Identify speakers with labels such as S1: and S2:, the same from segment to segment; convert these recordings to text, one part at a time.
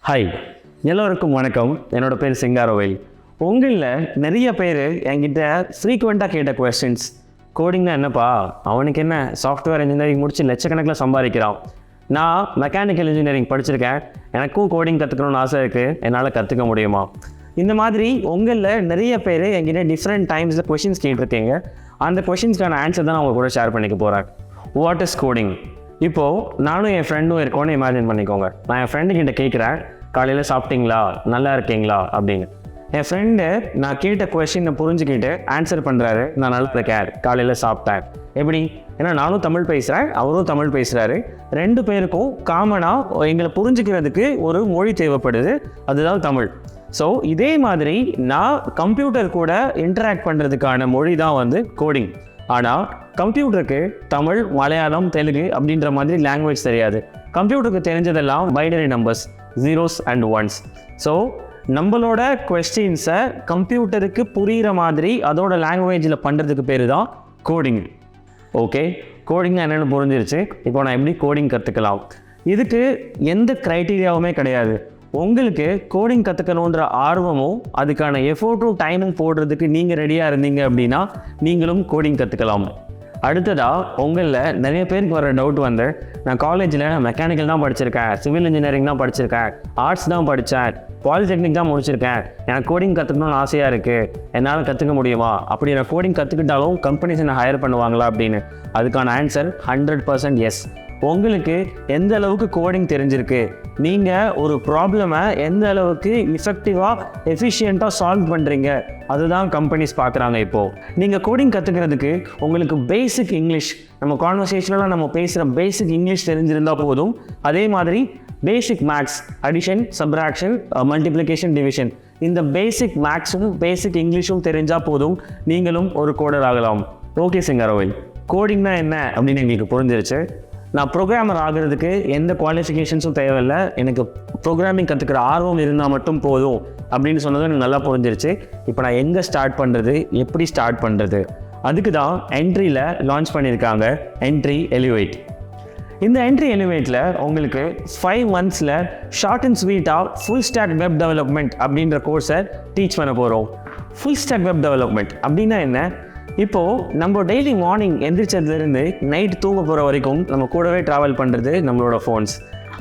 S1: Hi, எல்லோருக்கும் வணக்கம். என்னோட பேர் சிங்காரவேல். உங்களில் நிறைய பேர் என்கிட்ட ஃப்ரீக்வெண்ட்டாக கேட்ட கொஸ்டின்ஸ், கோடிங்னா என்னப்பா, அவனுக்கு என்ன சாஃப்ட்வேர் இன்ஜினியரிங் முடிச்சு லட்சக்கணக்கில் சம்பாதிக்கிறான், நான் மெக்கானிக்கல் இன்ஜினியரிங் படிச்சிருக்கேன், எனக்கும் கோடிங் கற்றுக்கணும்னு ஆசை இருக்குது, என்னால் கற்றுக்க முடியுமா? இந்த மாதிரி உங்களில் நிறைய பேர் என்கிட்ட டிஃப்ரெண்ட் டைம்ஸில் கொஷின்ஸ் கேட்டிருக்கீங்க. அந்த கொஷின்ஸ்க்கான ஆன்சர் தான் நான் உங்கள் கூட ஷேர் பண்ணிக்க போகிறேன். What is coding? இப்போது நானும் என் ஃப்ரெண்டும் இருக்கோன்னு இமேஜின் பண்ணிக்கோங்க. நான் என் ஃப்ரெண்டுக்கிட்ட கேட்குறேன், காலையில் சாப்பிட்டீங்களா, நல்லா இருக்கீங்களா அப்படின்னு. என் ஃப்ரெண்டு நான் கேட்ட கொஸ்டினை புரிஞ்சுக்கிட்டு ஆன்சர் பண்ணுறாரு, நான் நல்லா இருக்கேன், காலையில் சாப்பிட்டேன். எப்படி? ஏன்னா நானும் தமிழ் பேசுகிறேன், அவரும் தமிழ் பேசுகிறாரு. ரெண்டு பேருக்கும் காமனாக எங்களை புரிஞ்சுக்கிறதுக்கு ஒரு மொழி தேவைப்படுது, அதுதான் தமிழ். ஸோ இதே மாதிரி நான் கம்ப்யூட்டர் கூட இன்டராக்ட் பண்ணுறதுக்கான மொழி தான் கோடிங். ஆனால் கம்ப்யூட்டருக்கு தமிழ், மலையாளம், தெலுங்கு அப்படின்ற மாதிரி லாங்குவேஜ் தெரியாது. கம்ப்யூட்டருக்கு தெரிஞ்சதெல்லாம் binary numbers, zeros and once. So நம்மளோட கொஸ்டின்ஸை கம்ப்யூட்டருக்கு புரிகிற மாதிரி அதோட லாங்குவேஜில் பண்ணுறதுக்கு பேர் தான் கோடிங். ஓகே, கோடிங் என்னென்னு புரிஞ்சிருச்சு. இப்போ நான் எப்படி கோடிங் கற்றுக்கலாம்? இதுக்கு எந்த க்ரைட்டீரியாவுமே கிடையாது. உங்களுக்கு கோடிங் கற்றுக்கணுன்ற ஆர்வமும் அதுக்கான எஃபோர்ட்டும் டைமும் போடுறதுக்கு நீங்கள் ரெடியாக இருந்தீங்க அப்படின்னா நீங்களும் கோடிங் கற்றுக்கலாம். அடுத்ததாக உங்களில் நிறைய பேருக்கு வர டவுட் நான் காலேஜில் மெக்கானிக்கல் தான் படிச்சிருக்கேன், சிவில் இன்ஜினியரிங் தான் படிச்சிருக்கேன், ஆர்ட்ஸ் தான் படித்தேன், பாலிடெக்னிக் தான் முடிச்சிருக்கேன், எனக்கு கோடிங் கற்றுக்கணும்னு ஆசையாக இருக்குது, என்னால் கற்றுக்க முடியுமா? அப்படி நான் கோடிங் கற்றுக்கிட்டாலும் கம்பெனிஸ் என்ன ஹையர் பண்ணுவாங்களா அப்படின்னு. அதுக்கான ஆன்சர் 100% எஸ். உங்களுக்கு எந்த அளவுக்கு கோடிங் தெரிஞ்சிருக்கு, நீங்கள் ஒரு ப்ராப்ளமை எந்த அளவுக்கு எஃபெக்டிவாக எஃபிஷியண்ட்டாக சால்வ் பண்ணுறீங்க, அதுதான் கம்பெனிஸ் பார்க்குறாங்க. இப்போது நீங்கள் கோடிங் கற்றுக்கிறதுக்கு உங்களுக்கு பேசிக் இங்கிலீஷ், நம்ம கான்வர்சேஷனெலாம் நம்ம பேசுகிற பேசிக் இங்கிலீஷ் தெரிஞ்சிருந்தால் போதும். அதே மாதிரி basic maths, addition, subtraction, multiplication, division, இந்த பேசிக் மேக்ஸும் பேசிக் இங்கிலீஷும் தெரிஞ்சால் போதும், நீங்களும் ஒரு கோடர் ஆகலாம். ஓகே சிங்கரோவில், கோடிங்னா என்ன அப்படின்னு எங்களுக்கு புரிஞ்சிருச்சு. நான் ப்ரோக்ராமர் ஆகிறதுக்கு எந்த குவாலிஃபிகேஷன்ஸும் தேவையில்லை, எனக்கு ப்ரோக்ராமிங் கற்றுக்கிற ஆர்வம் இருந்தால் மட்டும் போதும் அப்படின்னு சொன்னதும் எனக்கு நல்லா புரிஞ்சிருச்சு. இப்போ நான் எங்கே ஸ்டார்ட் பண்ணுறது, எப்படி ஸ்டார்ட் பண்ணுறது? அதுக்கு தான் என்ட்ரியில் லான்ச் பண்ணியிருக்காங்க என்ட்ரி எலிவேட். இந்த என்ட்ரி எலிவேட்டில் உங்களுக்கு 5 months ஷார்ட் அண்ட் ஸ்வீட்டாக ஃபுல் ஸ்டாக் வெப் டெவலப்மெண்ட் அப்படின்ற கோர்ஸை டீச் பண்ண போகிறோம். ஃபுல் ஸ்டாக் வெப் டெவலப்மெண்ட் அப்படின்னா என்ன? இப்போது நம்ம டெய்லி மார்னிங் எந்திரிச்சதுலேருந்து நைட் தூங்க போகிற வரைக்கும் நம்ம கூடவே ட்ராவல் பண்ணுறது நம்மளோட ஃபோன்ஸ்.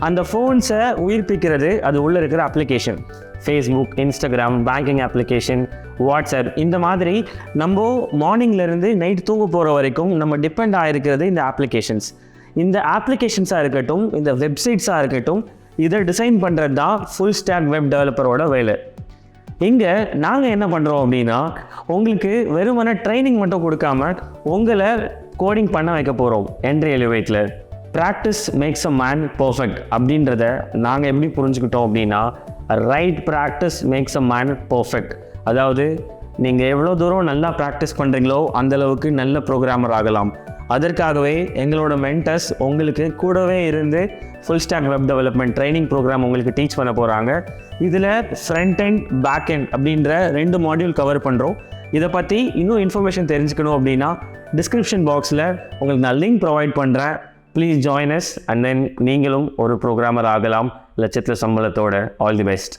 S1: அந்த ஃபோன்ஸை உயிர்ப்பிக்கிறது அது உள்ளே இருக்கிற application, Facebook, Instagram, banking application, WhatsApp. இந்த மாதிரி நம்ம மார்னிங்லேருந்து நைட் தூங்க போகிற வரைக்கும் நம்ம டிபெண்ட் ஆகிருக்கிறது இந்த அப்ளிகேஷன்ஸ். இந்த அப்ளிகேஷன்ஸாக இருக்கட்டும், இந்த வெப்சைட்ஸாக இருக்கட்டும், இதை டிசைன் பண்ணுறது தான் ஃபுல் ஸ்டாக் வெப் டெவலப்பரோட வேலை. இங்கே நாங்கள் என்ன பண்ணுறோம் அப்படின்னா, உங்களுக்கு வெறுமன ட்ரைனிங் மட்டும் கொடுக்காம உங்களை கோடிங் பண்ண வைக்க போகிறோம். என்ட்ரி எலிவேட்டில் practice makes a man perfect அப்படின்றத நாங்கள் எப்படி புரிஞ்சுக்கிட்டோம் அப்படின்னா, right practice makes a man perfect. அதாவது நீங்கள் எவ்வளோ தூரம் நல்லா ப்ராக்டிஸ் பண்ணுறீங்களோ அந்தளவுக்கு நல்ல ப்ரோக்ராமர் ஆகலாம். அதற்காகவே எங்களோட மென்டர்ஸ் உங்களுக்கு கூடவே இருந்து full stack web development training program உங்களுக்கு டீச் பண்ண போகிறாங்க. இதில் ஃப்ரண்ட் அண்ட் பேக் அண்ட் அப்படின்ற 2 மாடியூல் கவர் பண்ணுறோம். இதை பற்றி இன்னும் இன்ஃபர்மேஷன் தெரிஞ்சுக்கணும் அப்படின்னா டிஸ்கிரிப்ஷன் பாக்ஸில் உங்களுக்கு நான் லிங்க் ப்ரொவைட் பண்ணுறேன். Please join us and then நீங்களும் ஒரு ப்ரோக்ராமர் ஆகலாம் லட்சத்தில் சம்பளத்தோட. All the best.